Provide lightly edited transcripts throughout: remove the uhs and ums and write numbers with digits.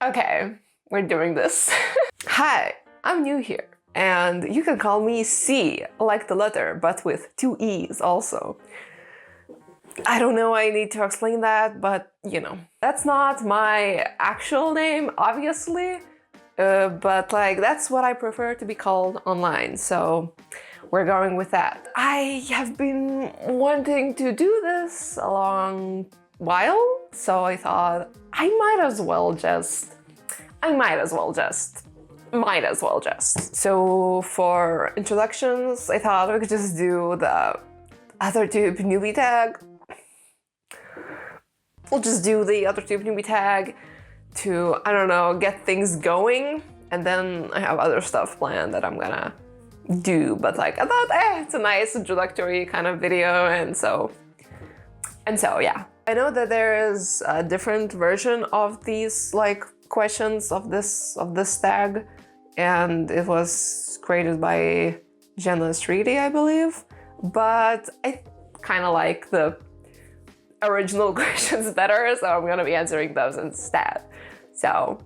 Okay, we're doing this. Hi, I'm new here, and you can call me C, like the letter, but with 2 E's also. I don't know I need to explain that, but you know. That's not my actual name, obviously, but like that's what I prefer to be called online, so we're going with that. I have been wanting to do this a long while, so I thought I might as well just. So for introductions, I thought we could just do the Authortube Newbie Tag. We'll just do the Authortube Newbie Tag to, I don't know, get things going, and then I have other stuff planned that I'm gonna do, but like I thought, it's a nice introductory kind of video, and so yeah. I know that there is a different version of these like questions of this tag, and it was created by Jenna Sreedy, I believe, but I kind of like the original questions better, so I'm gonna be answering those instead. So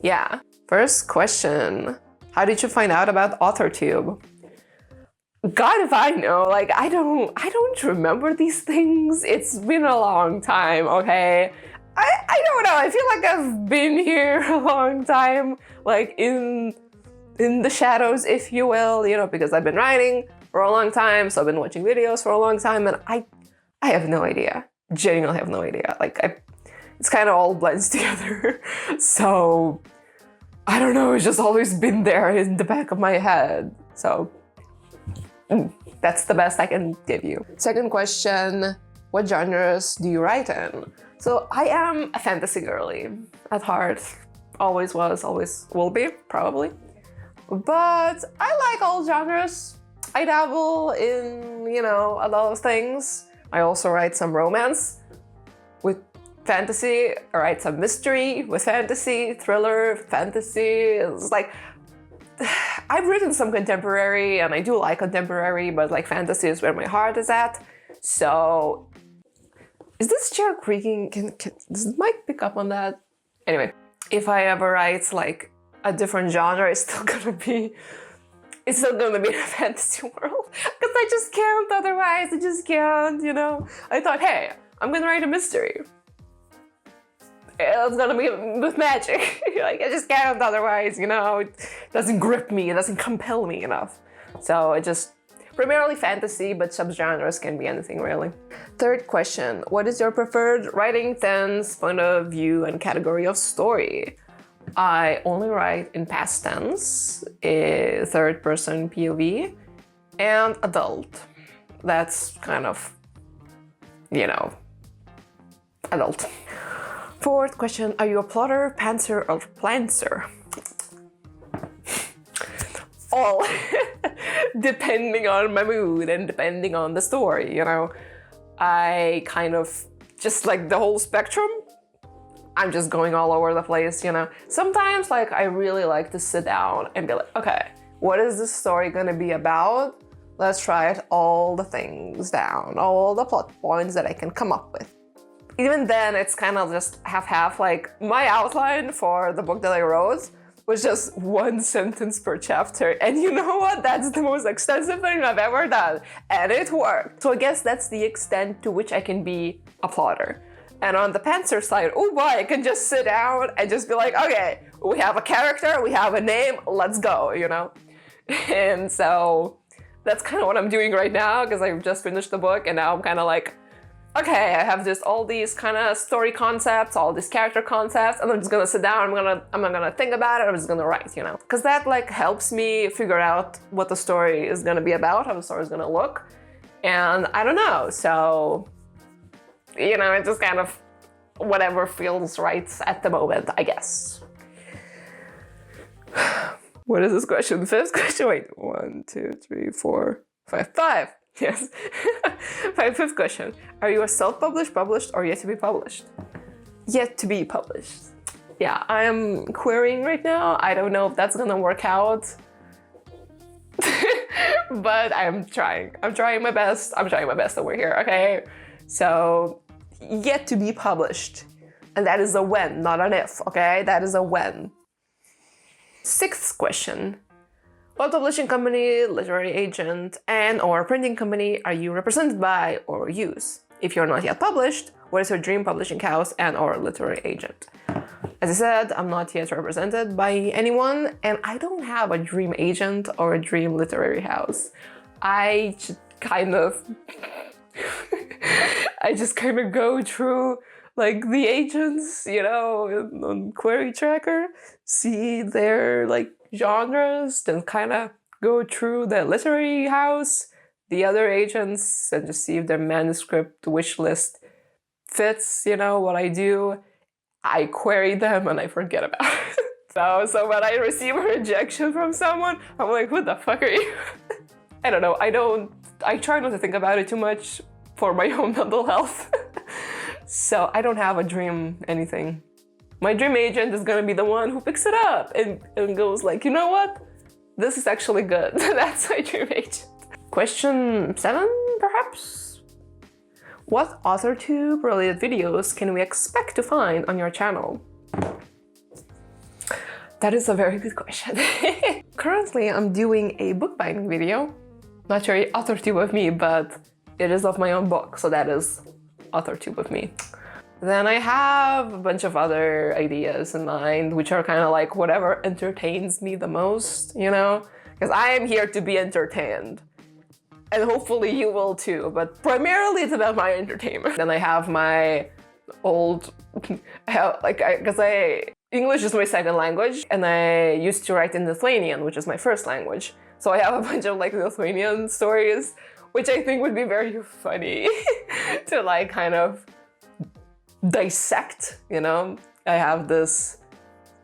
yeah. First question: how did you find out about Authortube? God if I know, like I don't remember these things. It's been a long time, okay? I don't know, I feel like I've been here a long time, like in the shadows, if you will, you know, because I've been writing for a long time, so I've been watching videos for a long time, and I have no idea. Genuinely have no idea. Like it's kind of all blends together. So I don't know, it's just always been there in the back of my head. So that's the best I can give you. Second question: what genres do you write in? So I am a fantasy girly at heart. Always was, always will be, probably. But I like all genres. I dabble in, you know, a lot of things. I also write some romance with fantasy. I write some mystery with fantasy, thriller, fantasy. It's like, I've written some contemporary, and I do like contemporary, but like fantasy is where my heart is at. So, is this chair creaking? Does the mic pick up on that? Anyway, if I ever write like a different genre, it's still gonna be in a fantasy world, because I just can't otherwise. I just can't, you know. I thought, hey, I'm gonna write a mystery. It's gonna be with magic. Like I just can't otherwise, you know. It doesn't grip me. It doesn't compel me enough. So it just primarily fantasy, but subgenres can be anything really. Third question: what is your preferred writing tense, point of view, and category of story? I only write in past tense, third person POV, and adult. That's kind of, you know, adult. Fourth question: are you a plotter, pantser, or plancer? All. Depending on my mood and depending on the story, you know. I kind of just like the whole spectrum. I'm just going all over the place, you know. Sometimes like I really like to sit down and be like, okay, what is this story gonna be about? Let's write all the things down, all the plot points that I can come up with. Even then, it's kind of just half-half. Like my outline for the book that I wrote was just 1 sentence per chapter, and you know what? That's the most extensive thing I've ever done, and it worked. So I guess that's the extent to which I can be a plotter. And on the pantser side, oh boy, I can just sit down and just be like, okay, we have a character, we have a name, let's go, you know? And so that's kind of what I'm doing right now, because I've just finished the book, and now I'm kind of like, okay, I have just all these kind of story concepts, all these character concepts, and I'm just gonna sit down, I'm not gonna think about it, I'm just gonna write, you know? Because that like helps me figure out what the story is gonna be about, how the story is gonna look, and I don't know, so, you know, it's just kind of whatever feels right at the moment, I guess. What is this question? Fifth question, wait, 1, 2, 3, 4, 5, 5. Yes. Fifth question. Are you a self-published, published, or yet to be published? Yet to be published. Yeah, I am querying right now. I don't know if that's gonna work out. But I'm trying. I'm trying my best. I'm trying my best over here, okay? So, yet to be published. And that is a when, not an if, okay? That is a when. Sixth question. What publishing company, literary agent, and/or printing company are you represented by or use? If you're not yet published, what is your dream publishing house and/or literary agent? As I said, I'm not yet represented by anyone, and I don't have a dream agent or a dream literary house. I just kind of go through like the agents, you know, on Query Tracker, see their like genres, then kind of go through the literary house, the other agents, and just see if their manuscript wish list fits, you know, what I do. I query them and I forget about it. So when I receive a rejection from someone, I'm like, what the fuck are you? I don't know, I try not to think about it too much for my own mental health. So I don't have a dream anything. My dream agent is gonna be the one who picks it up and goes like, you know what? This is actually good. That's my dream agent. Question 7, perhaps? What Authortube related videos can we expect to find on your channel? That is a very good question. Currently, I'm doing a bookbinding video. Not very Authortube of me, but it is of my own book, so that is Authortube of me. Then I have a bunch of other ideas in mind, which are kind of like whatever entertains me the most, you know? Because I am here to be entertained. And hopefully you will too, but primarily it's about my entertainment. Then I have my old, English is my second language, and I used to write in Lithuanian, which is my first language. So I have a bunch of like Lithuanian stories, which I think would be very funny to like kind of dissect, you know? I have this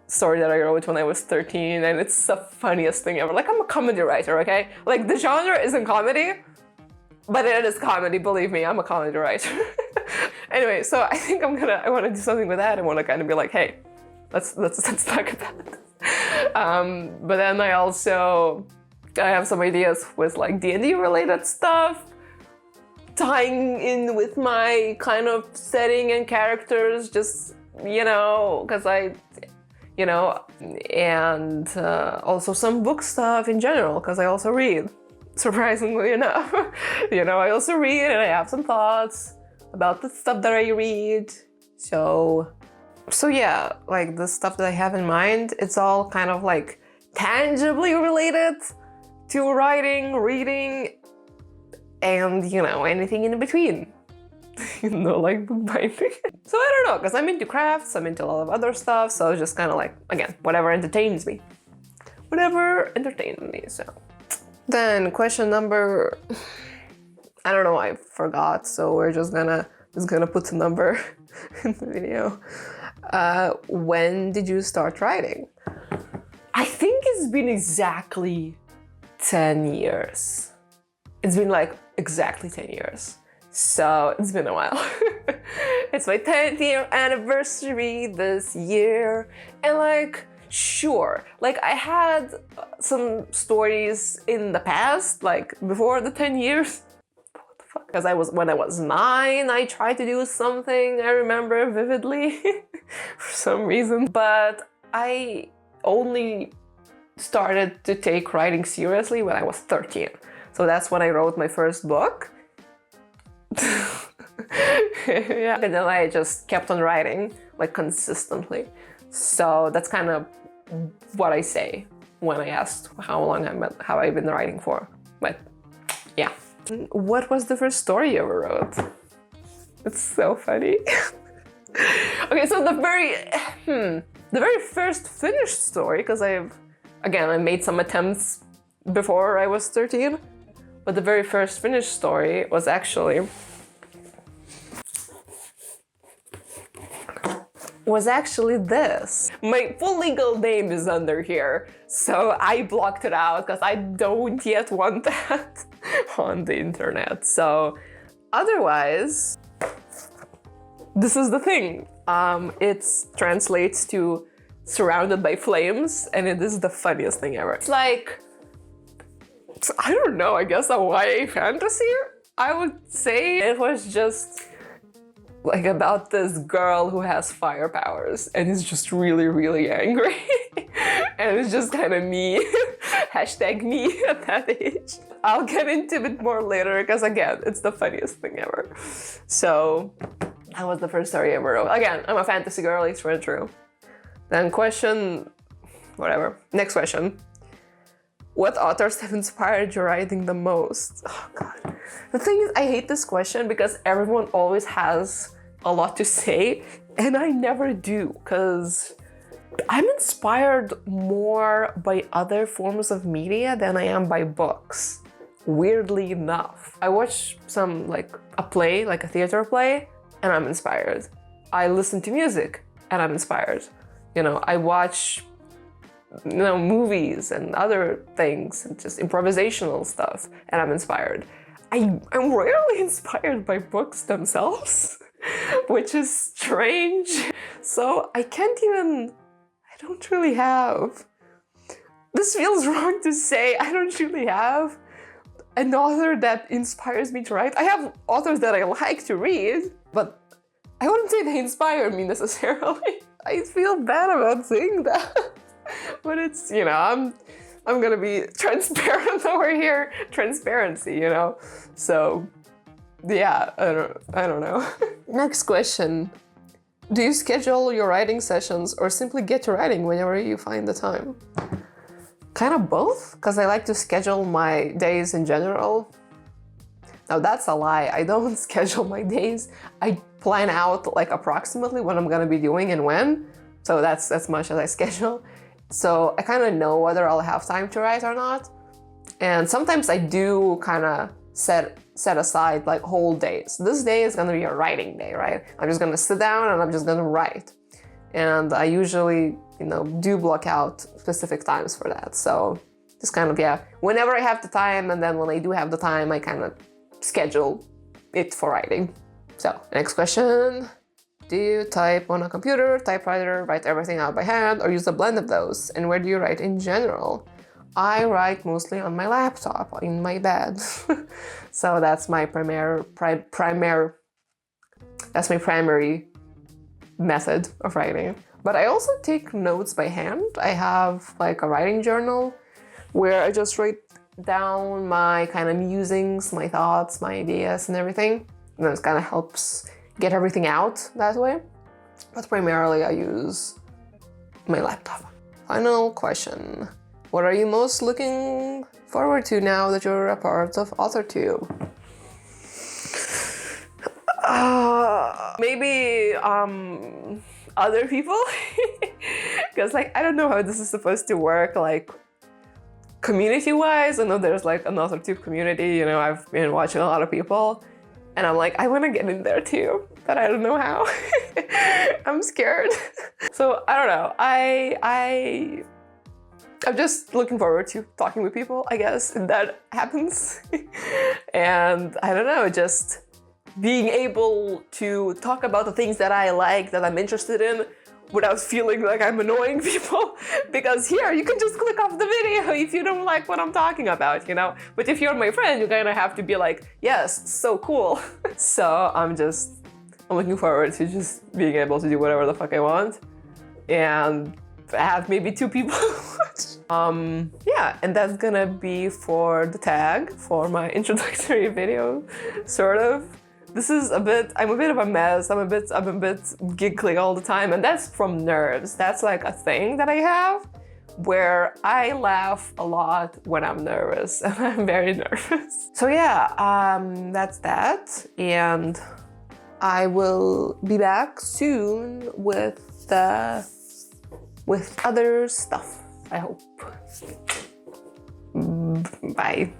story that I wrote when I was 13, and it's the funniest thing ever. Like, I'm a comedy writer, okay? Like, the genre isn't comedy, but it is comedy, believe me, I'm a comedy writer. Anyway, so I think I want to do something with that. I want to kind of be like, hey, let's talk about it. But then I have some ideas with like D&D related stuff, tying in with my kind of setting and characters, just, you know, because you know, and also some book stuff in general, because I also read, surprisingly enough. You know, I also read and I have some thoughts about the stuff that I read. So yeah, like the stuff that I have in mind, it's all kind of like tangibly related to writing, reading, and, you know, anything in between. You know, like bookbinding. So I don't know, because I'm into crafts, I'm into a lot of other stuff, so just kind of like, again, whatever entertains me. Whatever entertains me, so. Then question number, I don't know, I forgot, so we're just gonna put the number in the video. When did you start writing? I think it's been exactly 10 years. It's been like exactly 10 years. So it's been a while. It's my 10th year anniversary this year. And like, sure, like I had some stories in the past, like before the 10 years. What the fuck? Because when I was 9, I tried to do something I remember vividly for some reason. But I only started to take writing seriously when I was 13. So that's when I wrote my first book. Yeah. And then I just kept on writing, like consistently. So that's kind of what I say when I asked how long have I been writing for. But yeah. What was the first story you ever wrote? It's so funny. Okay, so the very first finished story, because I made some attempts before I was 13, but the very first finished story was actually this. My full legal name is under here, so I blocked it out because I don't yet want that on the internet. So otherwise, this is the thing. It translates to surrounded by flames, and it is the funniest thing ever. It's like, I don't know, I guess a YA fantasy? I would say it was just like about this girl who has fire powers and is just really, really angry. And it's just kind of me. Hashtag me at that age. I'll get into it more later because again, it's the funniest thing ever. So that was the first story I ever wrote. Again, I'm a fantasy girl, it's really true. Then whatever. Next question. What authors have inspired your writing the most? Oh God. The thing is, I hate this question because everyone always has a lot to say and I never do because I'm inspired more by other forms of media than I am by books. Weirdly enough. I watch a play, like a theater play, and I'm inspired. I listen to music and I'm inspired. I watch movies and other things and just improvisational stuff and I'm inspired. I'm rarely inspired by books themselves, which is strange. So I don't really have, this feels wrong to say, I don't really have an author that inspires me to write. I have authors that I like to read, but I wouldn't say they inspire me necessarily. I feel bad about saying that. But it's, I'm gonna be transparent over here. Transparency, So, yeah, I don't know. Next question. Do you schedule your writing sessions or simply get to writing whenever you find the time? Kind of both, because I like to schedule my days in general. Now that's a lie. I don't schedule my days. I plan out approximately what I'm gonna be doing and when. So that's as much as I schedule. So I kind of know whether I'll have time to write or not. And sometimes I do kind of set aside whole days. This day is gonna be a writing day, right? I'm just gonna sit down and I'm just gonna write. And I usually, do block out specific times for that. So just kind of, whenever I have the time, and then when I do have the time, I kind of schedule it for writing. So next question. Do you type on a computer, typewriter, write everything out by hand, or use a blend of those? And where do you write in general? I write mostly on my laptop, in my bed. So that's my primary method of writing. But I also take notes by hand. I have a writing journal where I just write down my kind of musings, my thoughts, my ideas and everything. And it kind of helps get everything out that way. But primarily I use my laptop. Final question. What are you most looking forward to now that you're a part of Authortube? Maybe other people, because I don't know how this is supposed to work community-wise. I know there's an Authortube community, I've been watching a lot of people and I'm I want to get in there too, but I don't know how. I'm scared. So I don't know, I'm just looking forward to talking with people, I guess, if that happens. And I don't know, just being able to talk about the things that I like, that I'm interested in, without feeling like I'm annoying people. Because here, you can just click off the video if you don't like what I'm talking about, But if you're my friend, you kind of have to be yes, so cool. So I'm looking forward to just being able to do whatever the fuck I want. And have maybe 2 people watch. Yeah, and that's gonna be for the tag, for my introductory video, sort of. I'm a bit of a mess, I'm a bit giggly all the time, and that's from nerves. That's a thing that I have, where I laugh a lot when I'm nervous, and I'm very nervous. So yeah, that's that, and I will be back soon with other stuff, I hope. Bye.